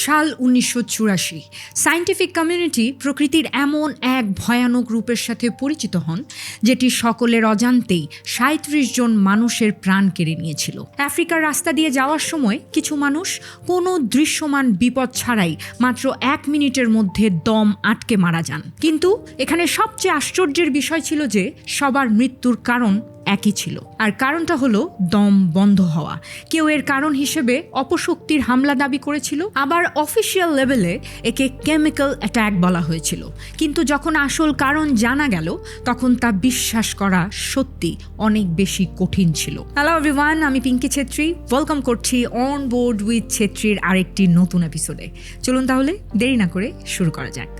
সাল ১৯৮৪। Scientific community প্রকৃতির এমন এক ভয়ানক রূপের সাথে পরিচিত হন যেটি সকলের অজান্তেই ৩৭ জন মানুষের প্রাণ কেড়ে নিয়েছিল। আফ্রিকার রাস্তা দিয়ে যাওয়ার সময় কিছু মানুষ কোনো দৃশ্যমান বিপদ ছাড়াই মাত্র ১ মিনিটের মধ্যে দম আটকে মারা যান। কিন্তু এখানে সবচেয়ে আশ্চর্যের বিষয় ছিল যে সবার মৃত্যুর কারণ একই ছিল, আর কারণটা হলো দম বন্ধ হওয়া। কেউ এর কারণ হিসেবে অপশক্তির হামলা দাবি করেছিল, আবার অফিসিয়াল লেভেলে একে কেমিক্যাল অ্যাটাক বলা হয়েছিল। কিন্তু যখন আসল কারণ জানা গেল তখন তা বিশ্বাস করা সত্যি অনেক বেশি কঠিন ছিল। হ্যালো এভরিওয়ান, আমি পিঙ্কি ছেত্রী, ওয়েলকাম করছি অন বোর্ড উইথ ছেত্রীর আরেকটি নতুন এপিসোডে। চলুন তাহলে দেরি না করে শুরু করা যাক।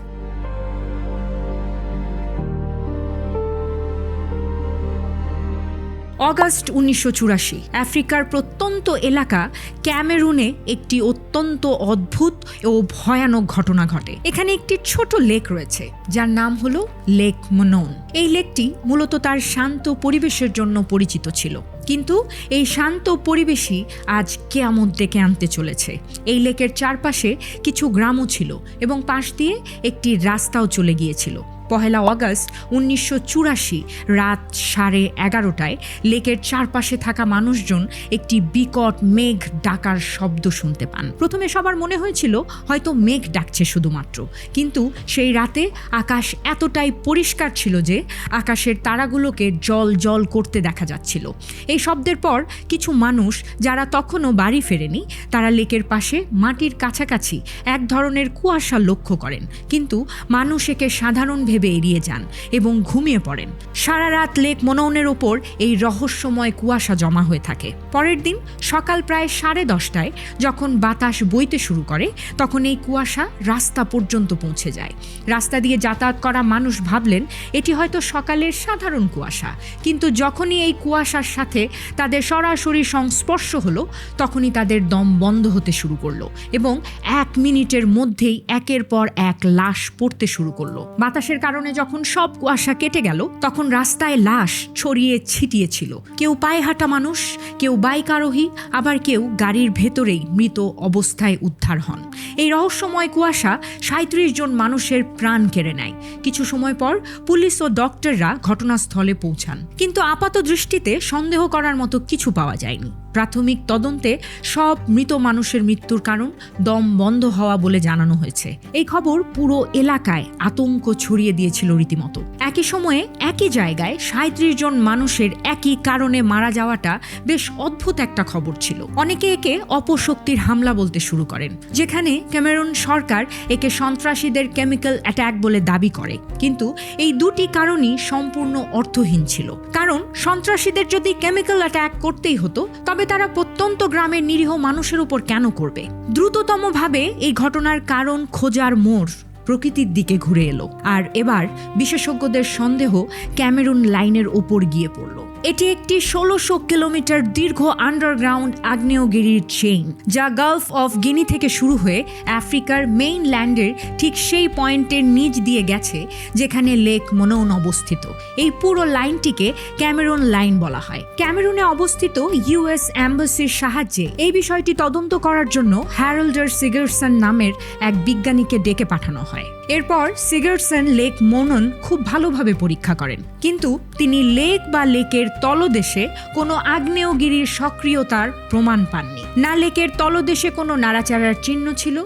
অগাস্ট ১৯৮৪, আফ্রিকার প্রত্যন্ত এলাকা ক্যামেরুনে একটি অত্যন্ত অদ্ভুত ও ভয়ানক ঘটনা ঘটে। এখানে একটি ছোট লেক রয়েছে যার নাম হলো লেক মনোন। এই লেকটি মূলত তার শান্ত পরিবেশের জন্য পরিচিত ছিল, কিন্তু এই শান্ত পরিবেশই আজ কিয়ামত ডেকে আনতে চলেছে। এই লেকের চারপাশে কিছু গ্রামও ছিল এবং পাশ দিয়ে একটি রাস্তাও চলে গিয়েছিল। ১ অগাস্ট ১৯৮৪ রাত 11:30টায় লেকের চারপাশে থাকা মানুষজন একটি বিকট মেঘ ডাকার শব্দ শুনতে পান। প্রথমে সবার মনে হয়েছিল হয়তো মেঘ ডাকছে শুধুমাত্র, কিন্তু সেই রাতে আকাশ এতটাই পরিষ্কার ছিল যে আকাশের তারাগুলোকে জল জল করতে দেখা যাচ্ছিল। এই শব্দের পর কিছু মানুষ যারা তখনও বাড়ি ফেরেনি, তারা লেকের পাশে মাটির কাছাকাছি এক ধরনের কুয়াশা লক্ষ্য করেন, কিন্তু মানুষ একে সাধারণ ভেবে এড়িয়ে যান এবং ঘুমিয়ে পড়েন। সারা রাত লেক মনোনের ওপর এই রহস্যময় কুয়াশা জমা হয়ে থাকে। পরের দিন সকাল প্রায় 10:30টায় যখন বাতাস বইতে শুরু করে, তখন এই কুয়াশা রাস্তা পর্যন্ত পৌঁছে যায়। রাস্তা দিয়ে যাতায়াত করা মানুষ ভাবলেন এটি হয়তো সকালের সাধারণ কুয়াশা, কিন্তু যখনই এই কুয়াশার সাথে তাদের সরাসরি সংস্পর্শ হলো, তখনই তাদের দম বন্ধ হতে শুরু করলো এবং 1 মিনিটের মধ্যেই একের পর এক লাশ পড়তে শুরু করলো। বাতাসের কারণে যখন সব কুয়াশা কেটে গেল, তখন রাস্তায় লাশ ছড়িয়ে ছিটিয়ে ছিল। কেউ পায়ে হাঁটা মানুষ, কেউ বাইক আরোহী, আবার কেউ গাড়ির ভেতরেই মৃত অবস্থায় উদ্ধার হন। এই রহস্যময় কুয়াশা ৩৭ জন মানুষের প্রাণ কেড়ে নেয়। কিছু সময় পর পুলিশ ও ডক্টররা ঘটনাস্থলে পৌঁছান, কিন্তু আপাত দৃষ্টিতে সন্দেহ করার মতো কিছু পাওয়া যায়নি। প্রাথমিক তদন্তে সব মৃত মানুষের মৃত্যুর কারণ দম বন্ধ হওয়া বলে জানানো হয়েছে। এই খবর পুরো এলাকায় আতঙ্ক ছড়িয়ে দিয়েছিল রীতিমতো। একই সময়ে একই জায়গায় ৩৭ জন মানুষের একই কারণে মারা যাওয়াটা বেশ অদ্ভুত একটা খবর ছিল। অনেকে একে অপশক্তির হামলা বলতে শুরু করেন, যেখানে ক্যামেরুন সরকার একে সন্ত্রাসীদের কেমিক্যাল অ্যাটাক বলে দাবি করে। কিন্তু এই দুটি কারণই সম্পূর্ণ অর্থহীন ছিল, কারণ সন্ত্রাসীদের যদি কেমিক্যাল অ্যাটাক করতেই হতো তবে তারা প্রত্যন্ত গ্রামের নিরীহ মানুষের উপর কেন করবে? দ্রুততমভাবে এই ঘটনার কারণ খোঁজার মোড় প্রকৃতির দিকে ঘুরে এলো, আর এবার বিশেষজ্ঞদের সন্দেহ ক্যামেরুন লাইনের ওপর গিয়ে পড়ল। এটি একটি ১৬০০ কিলোমিটার দীর্ঘ আন্ডারগ্রাউন্ড আগ্নেয়গিরির চেইন, যা গালফ অফ গিনি থেকে শুরু হয়ে আফ্রিকার মেইনল্যান্ডের ঠিক সেই পয়েন্টের নিচ দিয়ে গেছে যেখানে লেক মনোন অবস্থিত। এই পুরো লাইনটিকে ক্যামেরুন লাইন বলা হয়। ক্যামেরুনে অবস্থিত ইউএস অ্যাম্বাসির সাহায্যে এই বিষয়টি তদন্ত করার জন্য হ্যারল্ডার সিগারসন নামের এক বিজ্ঞানীকে ডেকে পাঠানো হয়। এরপর সিগারসন লেক মনোন খুব ভালোভাবে পরীক্ষা করেন, কিন্তু তিনি লেক বা লেকের তলদেশে কোনো আগ্নেয়গিরির সক্রিয়তার প্রমাণ পাননি। না লেকের তলদেশে কোনো নাড়াচাড়ার চিহ্ন ছিল,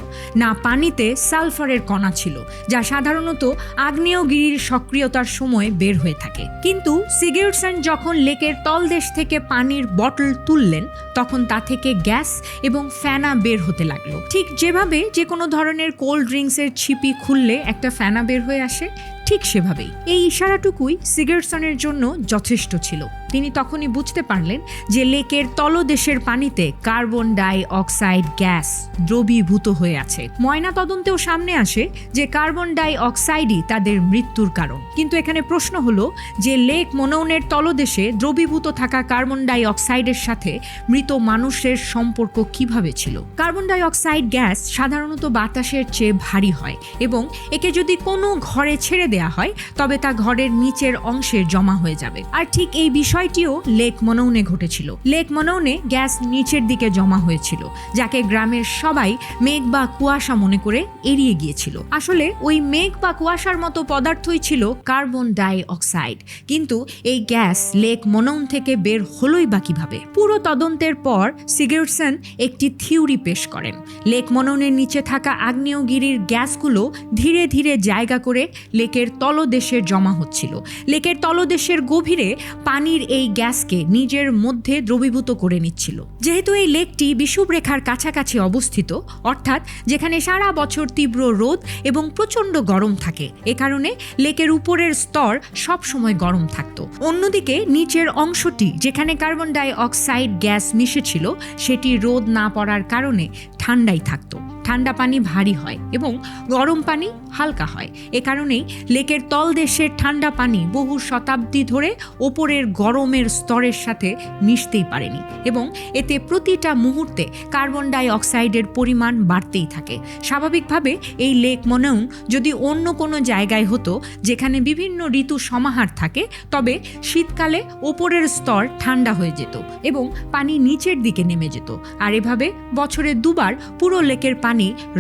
না পানিতে সালফারের কণা ছিল, যা সাধারণত আগ্নেয়গিরির সক্রিয়তার সময় বের হয়ে থাকে। কিন্তু সিগারসন যখন লেকের তলদেশ থেকে পানির বটল তুললেন, তখন তা থেকে গ্যাস এবং ফেনা বের হতে লাগলো, ঠিক যেভাবে যে কোনো ধরনের কোল্ড ড্রিঙ্কসের ছিপি খুললে একটা ফেনা বের হয়ে আসে, ঠিক সেভাবেই। এই ইশারাটুকুই সিগারসনের জন্য যথেষ্ট ছিল। তিনি তখনই বুঝতে পারলেন যে লেকের তলদেশের পানিতে কার্বন ডাই অক্সাইড গ্যাস দ্রবীভূত হয়ে আছে। ময়না তদন্তেও সামনে আসে যে কার্বন ডাই অক্সাইডই তাদের মৃত্যুর কারণ। কিন্তু এখানে প্রশ্ন হলো যে লেক মনোনের তলদেশে দ্রবীভূত থাকা কার্বন ডাই অক্সাইডের সাথে মৃত মানুষের সম্পর্ক কিভাবে ছিল? কার্বন ডাই অক্সাইড গ্যাস সাধারণত বাতাসের চেয়ে ভারী হয় এবং একে যদি কোনো ঘরে ছেড়ে দেয়া হয় তবে তা ঘরের নিচের অংশে জমা হয়ে যাবে। আর ঠিক এই বিষয়টিও লেক মনৌনে ঘটেছিল। লেক মনৌনে গ্যাস নিচের দিকে জমা হয়েছিল, যাকে গ্রামের সবাই মেঘ বা কুয়াশা মনে করে এড়িয়ে গিয়েছিল। আসলে ওই মেঘ বা কুয়াশার মতো পদার্থই ছিল কার্বন ডাই অক্সাইড। কিন্তু এই গ্যাস লেক মনৌন থেকে বের হলোই বা কিভাবে? পুরো তদন্তের পর সিগারসন একটি থিওরি পেশ করেন। লেক মনৌনের নিচে থাকা আগ্নেয়গিরির গ্যাসগুলো ধীরে ধীরে জায়গা করে লেকের তলদেশে জমা হচ্ছিল। লেকের তলদেশের গভীরে পানির এই গ্যাসকে নিজের মধ্যে দ্রবীভূত করে নিচ্ছিল। যেহেতু এই লেকটি বিষুবরেখার কাছাকাছি অবস্থিত, অর্থাৎ যেখানে সারা বছর তীব্র রোদ এবং প্রচণ্ড গরম থাকে, এ কারণে লেকের উপরের স্তর সব সময় গরম থাকত। অন্যদিকে নিচের অংশটি যেখানে কার্বন ডাই অক্সাইড গ্যাস মিশেছিল, সেটি রোদ না পড়ার কারণে ঠান্ডাই থাকতো। ঠান্ডা পানি ভারী হয় এবং গরম পানি হালকা হয়। এ কারণেই লেকের তলদেশের ঠান্ডা পানি বহু শতাব্দী ধরে ওপরের গরমের স্তরের সাথে মিশতেই পারেনি এবং এতে প্রতিটা মুহূর্তে কার্বন ডাই অক্সাইডের পরিমাণ বাড়তেই থাকে। স্বাভাবিকভাবে এই লেক মনৌন যদি অন্য কোনো জায়গায় হতো যেখানে বিভিন্ন ঋতু সমাহার থাকে, তবে শীতকালে ওপরের স্তর ঠান্ডা হয়ে যেত এবং পানি নিচের দিকে নেমে যেত। আর এভাবে বছরে দুবার পুরো লেকের পানি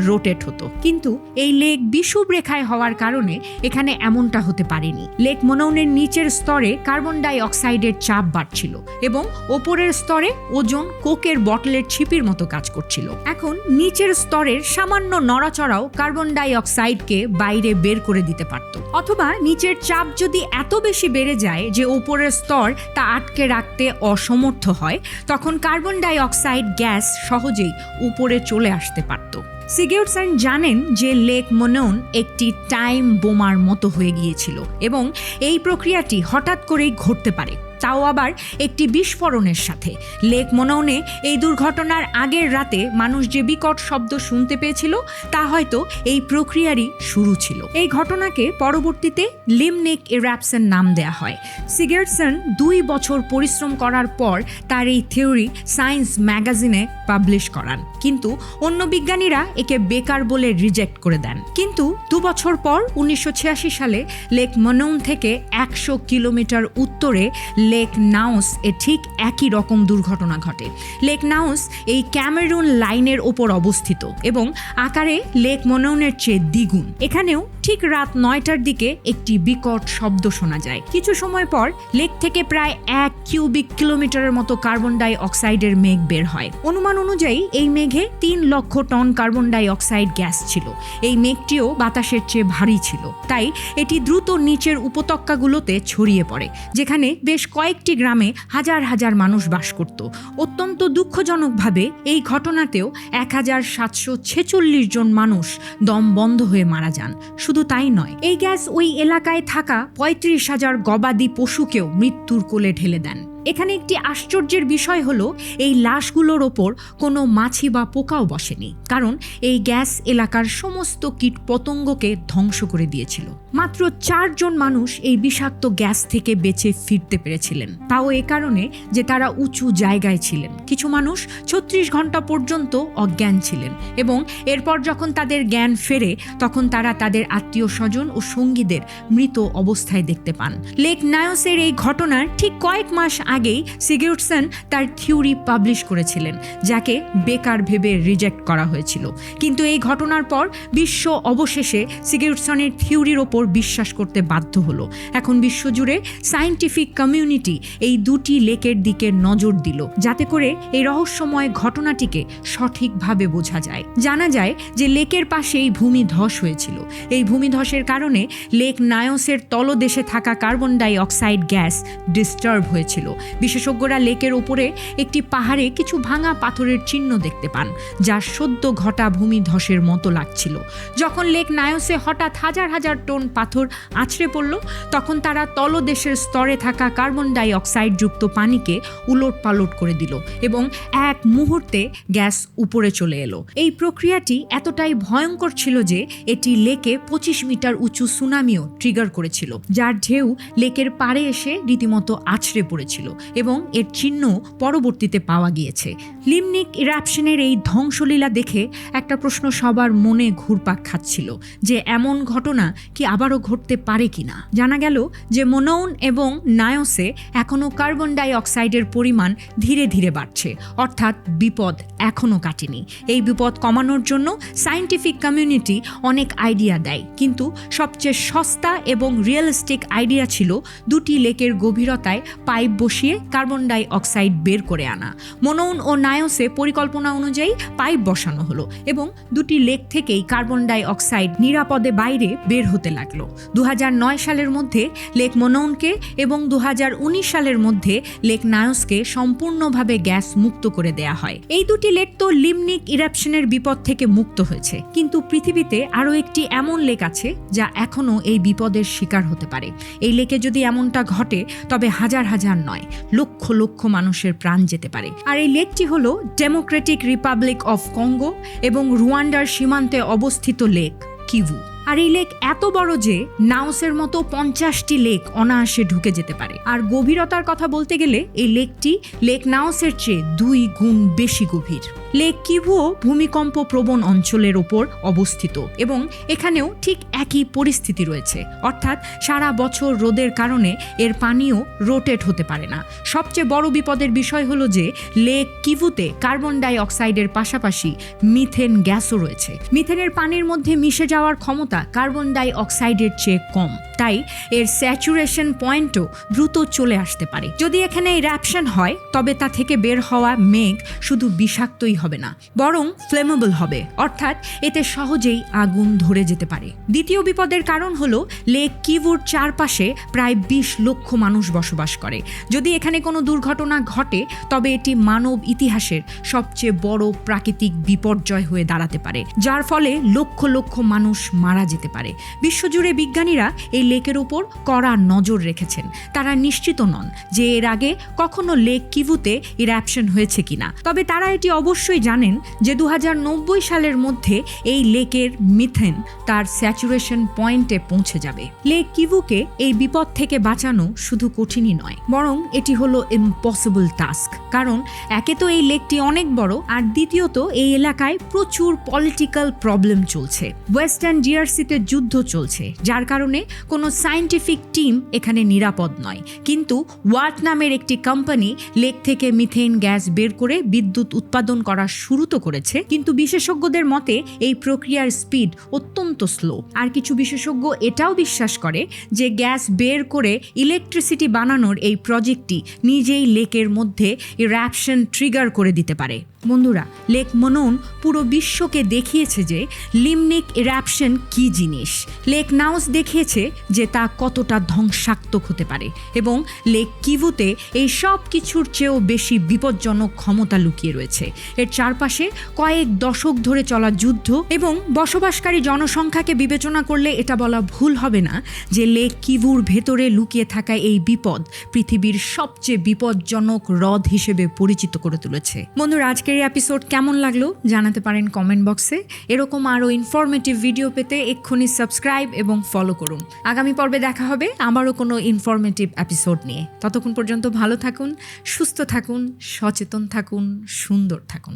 রোটেট হতো। কিন্তু এই লেক বিষুবরেখায় হওয়ার কারণে এখানে এমনটা হতে পারেনি। লেক মনৌনের নিচের স্তরে কার্বন ডাই অক্সাইডের চাপ বাড়ছিল এবং ওপরের স্তরে ওজন কোকের বটলের ছিপির মতো কাজ করছিল। এখন নিচের স্তরের সামান্য নড়াচড়াও কার্বন ডাই অক্সাইডকে বাইরে বের করে দিতে পারত। অথবা নিচের চাপ যদি এত বেশি বেড়ে যায় যে ওপরের স্তর তা আটকে রাখতে অসমর্থ হয়, তখন কার্বন ডাই অক্সাইড গ্যাস সহজেই উপরে চলে আসতে পারত। সিগারসন জানেন যে লেক মনৌন একটি টাইম বোমার মতো হয়ে গিয়েছিল এবং এই প্রক্রিয়াটি হঠাৎ করেই ঘটতে পারে, তাও আবার একটি বিস্ফোরণের সাথে। লেক মনৌনে এই দুর্ঘটনার আগের রাতে মানুষ যে বিকট শব্দ শুনতে পেয়েছিল তা হয়তো এই প্রক্রিয়ারই শুরু ছিল। এই ঘটনাকে পরবর্তীতে লিমনিক ইরাপশন নাম দেয়া হয়। সিগারসন 2 বছর পরিশ্রম করার পর তার এই থিওরি সায়েন্স ম্যাগাজিনে পাবলিশ করান, কিন্তু অন্য বিজ্ঞানীরা একে বেকার বলে রিজেক্ট করে দেন। কিন্তু 2 বছর পর 1986 সালে লেক মনৌন থেকে 100 কিলোমিটার উত্তরে লেক নাউস এ ঠিক একই রকম দুর্ঘটনা ঘটে। লেক নাউস এই ক্যামেরুন লাইনের ওপর অবস্থিত এবং আকারে লেক মনৌনের চেয়ে দ্বিগুণ। এখানেও ঠিক রাত 9টার দিকে একটি বিকট শব্দ শোনা যায়। কিছু সময় পর লেক থেকে প্রায় 1 কিউবিক কিলোমিটারের মতো কার্বন ডাই অক্সাইডের মেঘ বের হয়। অনুমান অনুযায়ী এই মেঘে 3 লক্ষ ton carbon die oxide gas ছিল। এই মেঘটিও বাতাসের চেয়ে ভারী ছিল, তাই এটি দ্রুত নিচের উপত্যকাগুলোতে ছড়িয়ে পড়ে, যেখানে বেশ কয়েকটি গ্রামে হাজার হাজার মানুষ বাস করত। অত্যন্ত দুঃখজনকভাবে এই ঘটনাতেও 1746 জন মানুষ দম বন্ধ হয়ে মারা যান। শুধু তাই নয়, এই গ্যাস ওই এলাকায় থাকা 35,000 গবাদি পশুকেও মৃত্যুর কোলে ঢেলে দেন। এখানে একটি আশ্চর্যের বিষয় হলো এই লাশগুলোর ওপর কোনো মাছি বা পোকাও বসেনি, কারণ এই গ্যাস এলাকার সমস্ত কীটপতঙ্গকে ধ্বংস করে দিয়েছিল। মাত্র 4 জন মানুষ এই বিষাক্ত গ্যাস থেকে বেঁচে ফিরতে পেরেছিলেন, তাও এ কারণে যে তারা উঁচু জায়গায় ছিলেন। কিছু মানুষ 36 ঘন্টা পর্যন্ত অজ্ঞান ছিলেন এবং এরপর যখন তাদের জ্ঞান ফেরে তখন তারা তাদের আত্মীয় স্বজন ও সঙ্গীদের মৃত অবস্থায় দেখতে পান। লেক নায়সের এই ঘটনার ঠিক কয়েক মাস আগেই সিগারসন তার থিওরি পাবলিশ করেছিলেন, যাকে বেকার ভেবে রিজেক্ট করা হয়েছিল। কিন্তু এই ঘটনার পর বিশ্ব অবশেষে সিগারসনের থিওরির ওপর বিশ্বাস করতে বাধ্য হলো। এখন বিশ্বজুড়ে সায়েন্টিফিক কমিউনিটি এই দুটি লেকের দিকে নজর দিল, যাতে করে এই রহস্যময় ঘটনাটিকে সঠিকভাবে বোঝা যায়। জানা যায় যে লেকের পাশেই ভূমিধস হয়েছিল। এই ভূমিধসের কারণে লেক নায়সের তলদেশে থাকা carbon die oxide gas disturb হয়েছিল। বিশেষজ্ঞরা লেকের ওপরে একটি পাহাড়ে কিছু ভাঙা পাথরের চিহ্ন দেখতে পান, যা সদ্য ঘটা ভূমিধসের মতো লাগছিল। যখন লেক নায়সে হঠাৎ হাজার হাজার টন পাথর আছড়ে পড়ল, তখন তারা তলদেশের স্তরে থাকা কার্বন ডাই অক্সাইড যুক্ত পানিকে উলটপালট করে দিল এবং এক মুহূর্তে গ্যাস উপরে চলে এলো। এই প্রক্রিয়াটি এতটাই ভয়ঙ্কর ছিল যে এটি লেকে 25 মিটার উঁচু সুনামিও ট্রিগার করেছিল, যার ঢেউ লেকের পাড়ে এসে রীতিমতো আছড়ে পড়েছিল এবং এর চিহ্ন পরবর্তীতে পাওয়া গিয়েছে। লিমনিক ইরাপশনের এই ধ্বংসলীলা দেখে একটা প্রশ্ন সবার মনে ঘুরপাক খাচ্ছিল যে এমন ঘটনা কি আবারও ঘটতে পারে কিনা। জানা গেল যে মোনোন এবং নায়োসে এখনও কার্বন ডাই অক্সাইডের পরিমাণ ধীরে ধীরে বাড়ছে, অর্থাৎ বিপদ এখনও কাটেনি। এই বিপদ কমানোর জন্য সায়েন্টিফিক কমিউনিটি অনেক আইডিয়া দেয়, কিন্তু সবচেয়ে সস্তা এবং রিয়েলিস্টিক আইডিয়া ছিল দুটি লেকের গভীরতায় পাইপ বসিয়ে কার্বন ডাই অক্সাইড বের করে আনা। মোনোন ও নায়োসে পরিকল্পনা অনুযায়ী পাইপ বসানো হলো এবং দুটি লেক থেকেই কার্বন ডাই অক্সাইড নিরাপদে বাইরে বের হতে লাগলো। 2009 সালের মধ্যে লেক মোনোনকে এবং 2019 সালের মধ্যে লেক নায়োসকে সম্পূর্ণভাবে গ্যাস মুক্ত করে দেয়া হয়। এই দুটি লেক তো লিমনিক ইরাপশনের বিপদ থেকে মুক্ত হয়েছে, কিন্তু পৃথিবীতে আরও একটি এমন লেক আছে যা এখনও এই বিপদের শিকার হতে পারে। এই লেকে যদি এমনটা ঘটে তবে হাজার হাজার নয়, লক্ষ লক্ষ মানুষের প্রাণ যেতে পারে। আর এই লেকটি হলো ডেমোক্রেটিক রিপাবলিক অফ কঙ্গো এবং রুয়ান্ডার সীমান্তে অবস্থিত লেক কিভু। আর এই লেক এত বড় যে নাওসের মতো 50টি লেক অনায়াসে ঢুকে যেতে পারে। আর গভীরতার কথা বলতে গেলে এই লেকটি লেক নাওসের চেয়ে 2 গুণ বেশি গভীর। লেক কিভুও ভূমিকম্প প্রবণ অঞ্চলের ওপর অবস্থিত এবং এখানেও ঠিক একই পরিস্থিতি রয়েছে, অর্থাৎ সারা বছর রোদের কারণে এর পানিও রোটেট হতে পারে না। সবচেয়ে বড় বিপদের বিষয় হলো যে লেক কিভুতে কার্বন ডাই অক্সাইডের পাশাপাশি মিথেন গ্যাসও রয়েছে। মিথেনের পানির মধ্যে মিশে যাওয়ার ক্ষমতা কার্বন ডাই অক্সাইডের চেয়ে কম, তাই এর স্যাচুরেশন পয়েন্টও দ্রুত চলে আসতে পারে। যদি এখানে ইরাপশন হয় তবে তা থেকে বের হওয়া মেঘ শুধু বিষাক্তই হবে না, বরং ফ্লেমেবল হবে, অর্থাৎ এতে সহজেই আগুন ধরে যেতে পারে। দ্বিতীয় বিপদের কারণ হলো লেক কিভুর চারপাশে প্রায় 20 লক্ষ মানুষ বসবাস করে। যদি এখানে কোনো দুর্ঘটনা ঘটে তবে এটি মানব ইতিহাসের সবচেয়ে বড় প্রাকৃতিক বিপর্যয় হয়ে দাঁড়াতে পারে, যার ফলে লক্ষ লক্ষ মানুষ মারা যেতে পারে। বিশ্বজুড়ে বিজ্ঞানীরা এই লেকের উপর কড়া নজর রেখেছেন। তারা নিশ্চিত নন যে এর আগে কখনো লেক কিভুতে ইরাপশন হয়েছে কিনা, তবে তারা এটি অবশ্যই জানেন যে 2090 সালের মধ্যে এই লেকের মিথেন তার স্যাচুরেশন পয়েন্টে পৌঁছে যাবে। লেক কিভুকে এই বিপদ থেকে বাঁচানো শুধু কঠিনই নয়, বরং এটি হলো ইম্পসিবল টাস্ক। কারণ একে তো এই লেকটি অনেক বড়, আর দ্বিতীয়ত এই এলাকায় প্রচুর পলিটিক্যাল প্রবলেম চলছে। ওয়েস্টার্ন ডিআরসিতে যুদ্ধ চলছে, যার কারণে কোনো সায়েন্টিফিক টিম এখানে নিরাপদ নয়। কিন্তু ওয়াট নামের একটি কোম্পানি লেক থেকে মিথেন গ্যাস বের করে বিদ্যুৎ উৎপাদন করা শুরু তো করেছে, কিন্তু বিশেষজ্ঞদের মতে এই প্রক্রিয়ার স্পিড অত্যন্ত স্লো। আর কিছু বিশেষজ্ঞ এটাও বিশ্বাস করে যে গ্যাস বের করে ইলেকট্রিসিটি বানানোর এই প্রজেক্টটি নিজেই লেকের মধ্যে ইরাপশন ট্রিগার করে দিতে পারে। বন্ধুরা, লেক মোনোন পুরো বিশ্বকে দেখিয়েছে যে লিমনিক ইরাপশন কি জিনিস। লেক নাওস দেখিয়েছে যে তা কতটা ধ্বংসাত্মক হতে পারে, এবং লেক কিভুতে এই সব কিছুর চেয়েও বেশি বিপজ্জনক ক্ষমতা লুকিয়ে রয়েছে। এর চারপাশে কয়েক দশক ধরে চলা যুদ্ধ এবং বসবাসকারী জনসংখ্যাকে বিবেচনা করলে এটা বলা ভুল হবে না যে লেক কিভুর ভেতরে লুকিয়ে থাকা এই বিপদ পৃথিবীর সবচেয়ে বিপজ্জনক হ্রদ হিসেবে পরিচিত করে তুলেছে। বন্ধুরা, আজকের এই এপিসোড কেমন লাগলো জানাতে পারেন কমেন্ট বক্সে। এরকম আরও ইনফরমেটিভ ভিডিও পেতে এক্ষুনি সাবস্ক্রাইব এবং ফলো করুন। আগামী পর্বে দেখা হবে আবারও কোনো ইনফরমেটিভ এপিসোড নিয়ে। ততক্ষণ পর্যন্ত ভালো থাকুন, সুস্থ থাকুন, সচেতন থাকুন, সুন্দর থাকুন।